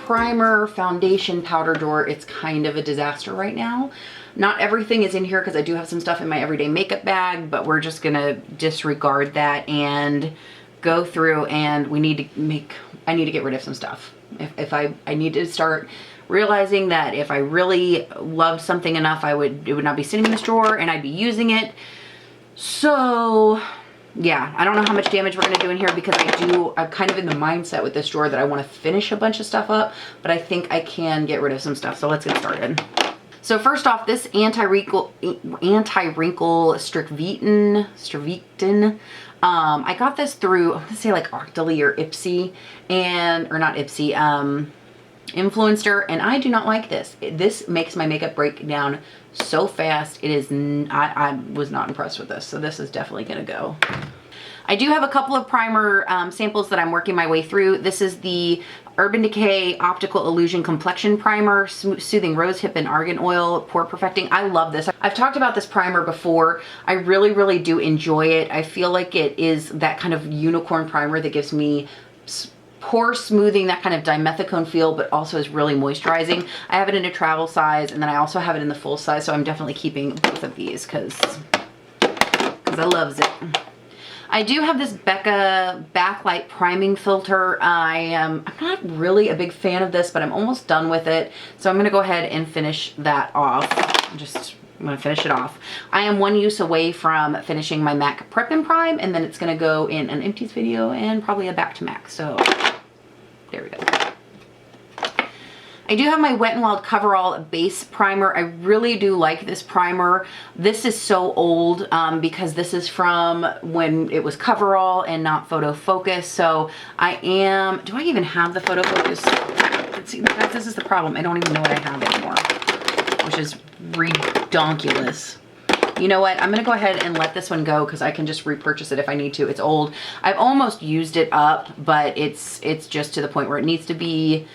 primer foundation powder drawer, it's kind of a disaster right now. Not everything is in here because I do have some stuff in my everyday makeup bag, but we're just gonna disregard that and go through, and I need to get rid of some stuff. If I need to start realizing that if I really loved something enough, it would not be sitting in this drawer and I'd be using it. So yeah, I don't know how much damage we're gonna do in here because I'm kind of in the mindset with this drawer that I want to finish a bunch of stuff up, but I think I can get rid of some stuff. So let's get started. So first off, this anti-wrinkle Strictvitin. I got this through, I'm gonna say like Octoly or Ipsy, or not Ipsy, Influencer, and I do not like this. This makes my makeup break down so fast. It is, I was not impressed with this, so this is definitely gonna go. I do have a couple of primer samples that I'm working my way through. This is the Urban Decay Optical Illusion Complexion Primer, Soothing Rosehip and Argan Oil, Pore Perfecting. I love this. I've talked about this primer before. I really, really do enjoy it. I feel like it is that kind of unicorn primer that gives me pore smoothing, that kind of dimethicone feel, but also is really moisturizing. I have it in a travel size, and then I also have it in the full size, so I'm definitely keeping both of these because I loves it. I do have this Becca Backlight Priming Filter. I'm not really a big fan of this, but I'm almost done with it. So I'm gonna go ahead and finish that off. I'm gonna finish it off. I am one use away from finishing my MAC Prep and Prime, and then it's gonna go in an empties video and probably a back to MAC. So there we go. I do have my Wet n Wild Coverall Base Primer. I really do like this primer. This is so old because this is from when it was Coverall and not Photo Focus. So do I even have the Photo Focus? Let's see, this is the problem. I don't even know what I have anymore, which is redonkulous. You know what? I'm gonna go ahead and let this one go because I can just repurchase it if I need to. It's old. I've almost used it up, but it's just to the point where it needs to be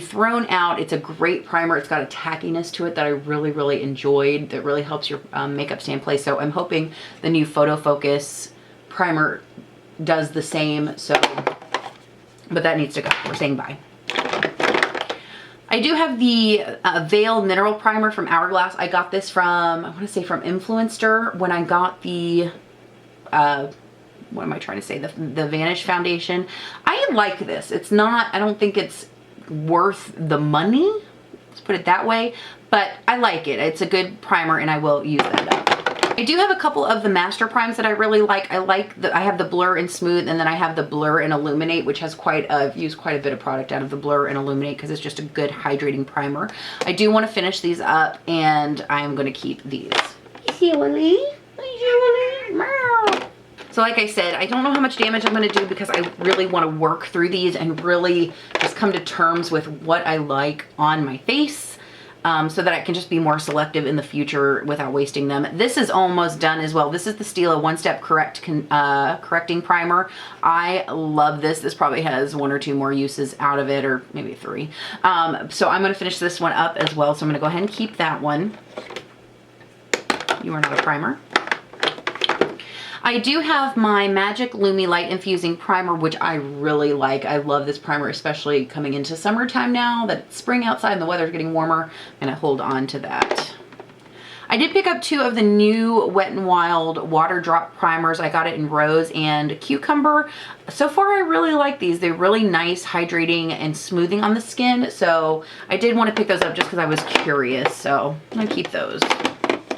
thrown out. It's a great primer. It's got a tackiness to it that I really, really enjoyed. That really helps your makeup stay in place. So I'm hoping the new Photo Focus primer does the same. So, but that needs to go. We're saying bye. I do have the Veil Mineral Primer from Hourglass. I got this from, I want to say from Influencer when I got the, what am I trying to say? The Vanish Foundation. I like this. It's not, I don't think it's worth the money, let's put it that way, but I like it. It's a good primer and I will use that up. I do have a couple of the Master Primes that I really like. I have the Blur and Smooth, and then I have the Blur and Illuminate, which has I've used quite a bit of product out of the Blur and Illuminate because it's just a good hydrating primer. I do want to finish these up and I'm going to keep these. So like I said, I don't know how much damage I'm going to do because I really want to work through these and really just come to terms with what I like on my face so that I can just be more selective in the future without wasting them. This is almost done as well. This is the Stila One Step Correcting Primer. I love this. This probably has 1 or 2 more uses out of it, or maybe 3. So I'm going to finish this one up as well. So I'm going to go ahead and keep that one. You are not a primer. I do have my Magic Lumi Light Infusing Primer, which I really like. I love this primer, especially coming into summertime now that it's spring outside and the weather's getting warmer. I'm gonna hold on to that. I did pick up 2 of the new Wet n Wild Water Drop Primers. I got it in Rose and Cucumber. So far, I really like these. They're really nice, hydrating, and smoothing on the skin. So I did want to pick those up just because I was curious. So I'm gonna keep those.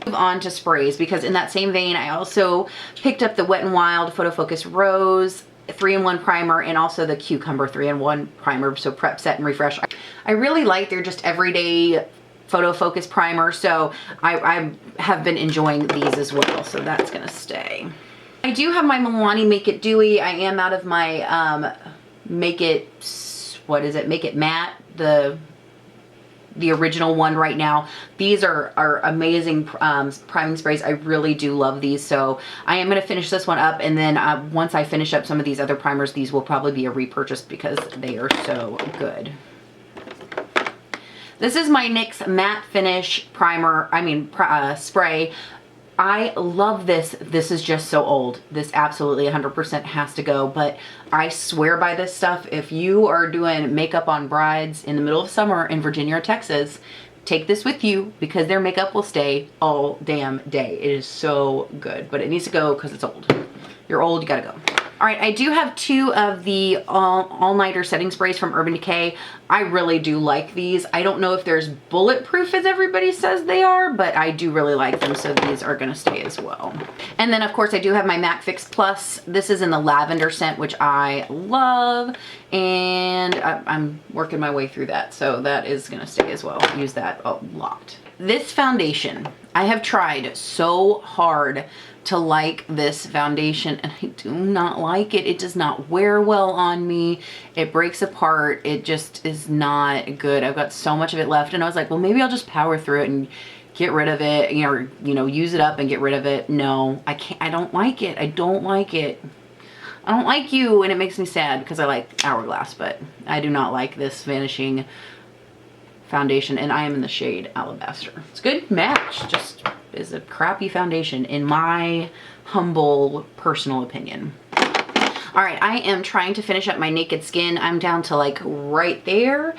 Move on to sprays, because in that same vein I also picked up the Wet n Wild Photo Focus Rose 3-in-1 primer and also the Cucumber 3-in-1 primer, so prep, set, and refresh. I really like their just everyday photo focus primer, so I have been enjoying these as well, so that's gonna stay. I do have my Milani Make It Dewy. I am out of my Make It Matte, the original one right now. These are amazing priming sprays. I really do love these, so I am going to finish this one up, and then once I finish up some of these other primers, these will probably be a repurchase because they are so good. This is my NYX Matte Finish Primer, spray. I love this. This is just so old. This absolutely 100% has to go, but I swear by this stuff. If you are doing makeup on brides in the middle of summer in Virginia or Texas, take this with you because their makeup will stay all damn day. It is so good, but it needs to go because it's old. You're old, you gotta go. All right, I do have 2 of the all-nighter setting sprays from Urban Decay. I really do like these. I don't know if there's bulletproof as everybody says they are, but I do really like them, so these are gonna stay as well. And then of course I do have my MAC Fix Plus. This is in the lavender scent, which I love, and I'm working my way through that, so that is gonna stay as well. Use that a lot. This foundation, I have tried so hard to like this foundation, and I do not like it. It does not wear well on me. It breaks apart. It just is not good. I've got so much of it left, and I was like, well, maybe I'll just power through it and get rid of it, or, you know, use it up and get rid of it. No, I can't. I don't like it. I don't like it. I don't like you, and it makes me sad because I like Hourglass, but I do not like this Vanishing foundation, and I am in the shade Alabaster. It's a good match, just is a crappy foundation in my humble personal opinion. All right, I am trying to finish up my Naked Skin. I'm down to like right there.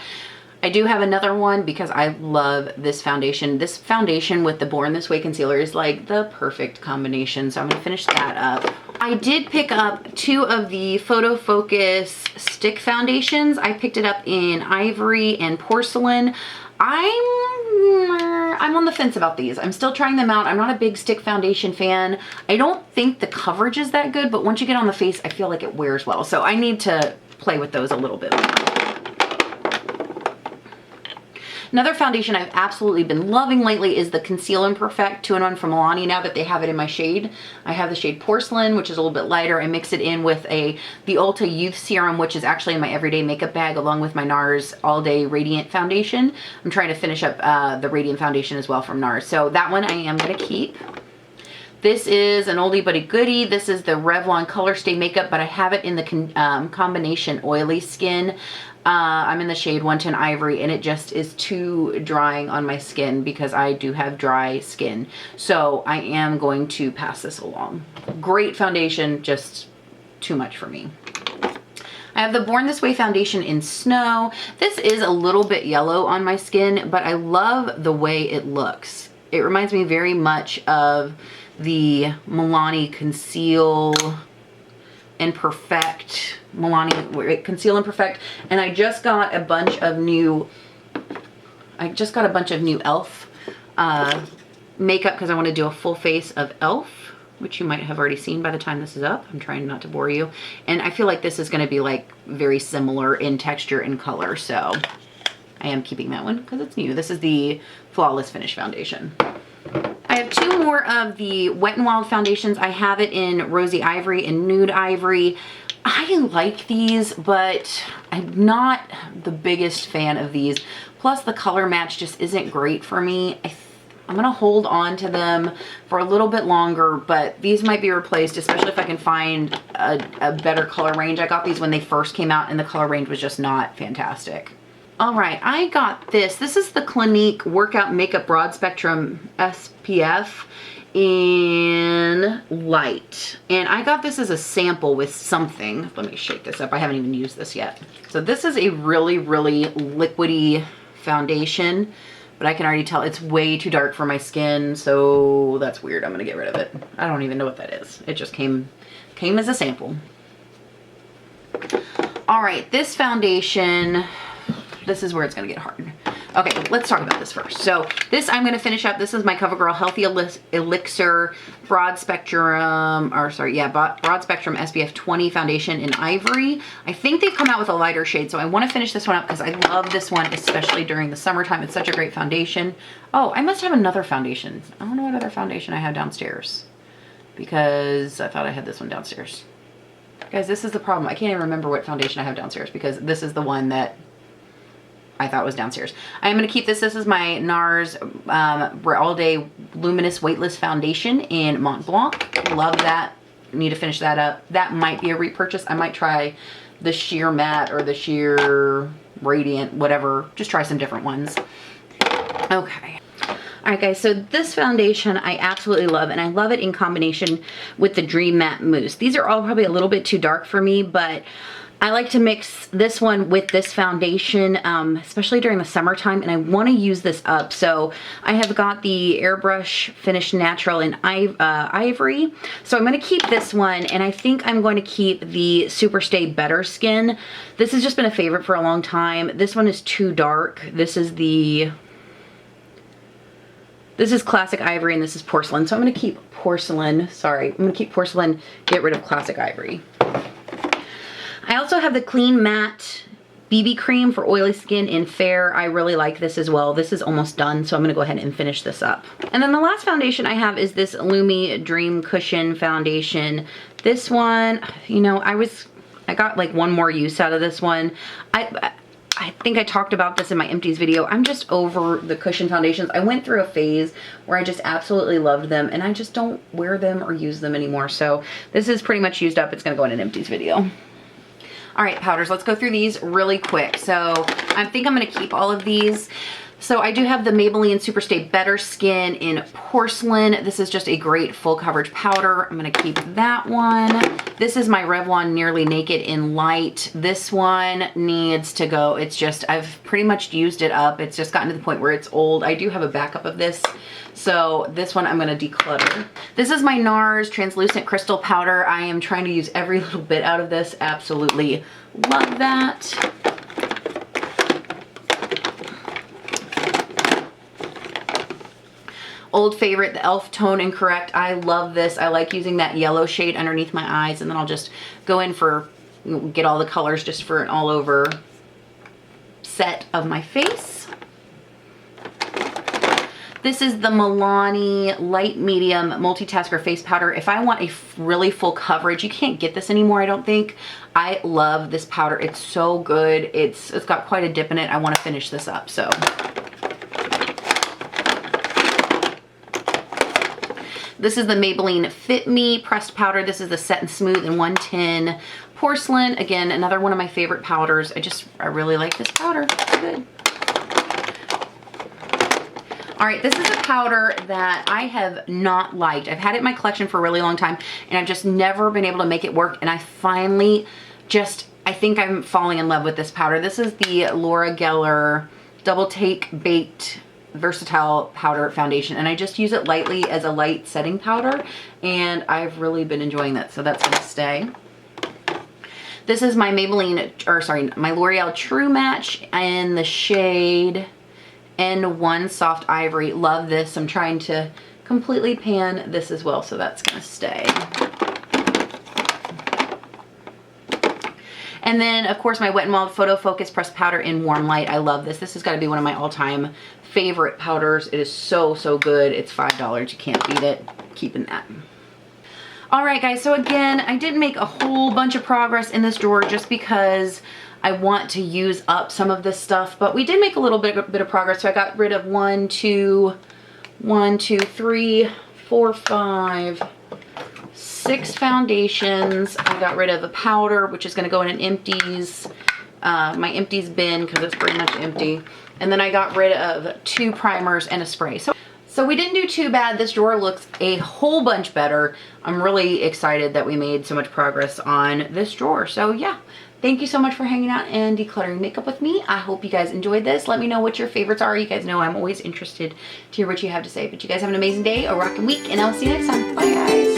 I do have another one because I love this foundation. This foundation with the Born This Way concealer is like the perfect combination, so I'm gonna finish that up. I did pick up 2 of the Photo Focus stick foundations. I picked it up in Ivory and Porcelain. I'm on the fence about these. I'm still trying them out. I'm not a big stick foundation fan. I don't think the coverage is that good, but once you get on the face, I feel like it wears well. So I need to play with those a little bit more. Another foundation I've absolutely been loving lately is the Conceal and Perfect 2-in-1 from Milani, now that they have it in my shade. I have the shade Porcelain, which is a little bit lighter. I mix it in with the Ulta Youth Serum, which is actually in my everyday makeup bag, along with my NARS All Day Radiant Foundation. I'm trying to finish up the Radiant Foundation as well from NARS. So that one I am going to keep. This is an oldie but a goodie. This is the Revlon Color Stay Makeup, but I have it in the combination Oily Skin. I'm in the shade 110 Ivory, and it just is too drying on my skin because I do have dry skin. So I am going to pass this along. Great foundation, just too much for me. I have the Born This Way foundation in Snow. This is a little bit yellow on my skin, but I love the way it looks. It reminds me very much of the Milani Conceal and Perfect, Conceal and Perfect, and I just got a bunch of new e.l.f. Makeup because I want to do a full face of e.l.f., which you might have already seen by the time this is up. I'm trying not to bore you, and I feel like this is going to be like very similar in texture and color, so I am keeping that one because it's new. This is the Flawless Finish foundation. I have 2 more of the Wet n Wild foundations. I have it in Rosy Ivory and Nude Ivory. I like these, but I'm not the biggest fan of these. Plus the color match just isn't great for me. I'm gonna hold on to them for a little bit longer, but these might be replaced, especially if I can find a better color range. I got these when they first came out and the color range was just not fantastic. All right, I got this. This is the Clinique Workout Makeup Broad Spectrum SPF in Light. And I got this as a sample with something. Let me shake this up. I haven't even used this yet. So this is a really, really liquidy foundation, but I can already tell it's way too dark for my skin, so that's weird. I'm gonna get rid of it. I don't even know what that is. It just came as a sample. All right, this foundation, this is where it's gonna get hard. Okay, let's talk about this first. So this I'm gonna finish up. This is my CoverGirl Healthy Elixir Broad Spectrum, Broad Spectrum SPF 20 foundation in Ivory. I think they've come out with a lighter shade, so I wanna finish this one up because I love this one, especially during the summertime. It's such a great foundation. Oh, I must have another foundation. I don't know what other foundation I have downstairs because I thought I had this one downstairs. Guys, this is the problem. I can't even remember what foundation I have downstairs because this is the one that I thought was downstairs. I'm going to keep this. This is my NARS All Day Luminous Weightless Foundation in Mont Blanc. Love that. Need to finish that up. That might be a repurchase. I might try the Sheer Matte or the Sheer Radiant, whatever. Just try some different ones. Okay. All right, guys, so this foundation I absolutely love, and I love it in combination with the Dream Matte Mousse. These are all probably a little bit too dark for me, but I like to mix this one with this foundation, especially during the summertime, and I want to use this up. So I have got the Airbrush Finish Natural in Ivory. So I'm going to keep this one, and I think I'm going to keep the Superstay Better Skin. This has just been a favorite for a long time. This one is too dark. This is Classic Ivory, and this is Porcelain. So I'm going to keep Porcelain. Sorry, I'm going to keep Porcelain, get rid of Classic Ivory. I also have the Clean Matte BB Cream for oily skin in Fair. I really like this as well. This is almost done, so I'm gonna go ahead and finish this up. And then the last foundation I have is this Lumi Dream Cushion Foundation. This one, you know, I got like one more use out of this one. I think I talked about this in my empties video. I'm just over the cushion foundations. I went through a phase where I just absolutely loved them, and I just don't wear them or use them anymore. So this is pretty much used up. It's gonna go in an empties video. All right, powders, let's go through these really quick. So I think I'm gonna keep all of these. So I do have the Maybelline Superstay Better Skin in Porcelain. This is just a great full coverage powder. I'm gonna keep that one. This is my Revlon Nearly Naked in Light. This one needs to go. It's just, I've pretty much used it up. It's just gotten to the point where it's old. I do have a backup of this. So this one I'm gonna declutter. This is my NARS Translucent Crystal Powder. I am trying to use every little bit out of this. Absolutely love that. Old favorite, the e.l.f. Tone and Correct. I love this. I like using that yellow shade underneath my eyes, and then I'll just go in for, get all the colors just for an all over set of my face. This is the Milani Light Medium Multitasker Face Powder. If I want a really full coverage, you can't get this anymore, I don't think. I love this powder. It's so good. It's got quite a dip in it. I want to finish this up, so. This is the Maybelline Fit Me Pressed Powder. This is the Set and Smooth in 110 Porcelain. Again, another one of my favorite powders. I really like this powder. It's good. All right, this is a powder that I have not liked. I've had it in my collection for a really long time, and I've just never been able to make it work. And I finally I think I'm falling in love with this powder. This is the Laura Geller Double Take Baked Versatile Powder Foundation, and I just use it lightly as a light setting powder, and I've really been enjoying that, so that's gonna stay. This is my my L'Oreal True Match in the shade N1 Soft Ivory. Love this. I'm trying to completely pan this as well, so that's gonna stay. And then, of course, my Wet n Wild Photo Focus Pressed Powder in Warm Light. I love this. This has got to be one of my all-time favorite powders. It is so, so good. It's $5. You can't beat it. Keeping that. All right, guys. So again, I didn't make a whole bunch of progress in this drawer just because I want to use up some of this stuff, but we did make a little bit of progress. So I got rid of 1, 2, 3, 4, 5, 6 foundations. I got rid of a powder, which is going to go in an empties, my empties bin, because it's pretty much empty. And then I got rid of 2 primers and a spray. So we didn't do too bad. This drawer looks a whole bunch better. I'm really excited that we made so much progress on this drawer. So yeah, thank you so much for hanging out and decluttering makeup with me. I hope you guys enjoyed this. Let me know what your favorites are. You guys know I'm always interested to hear what you have to say. But you guys have an amazing day, a rockin' week, and I'll see you next time. Bye, guys.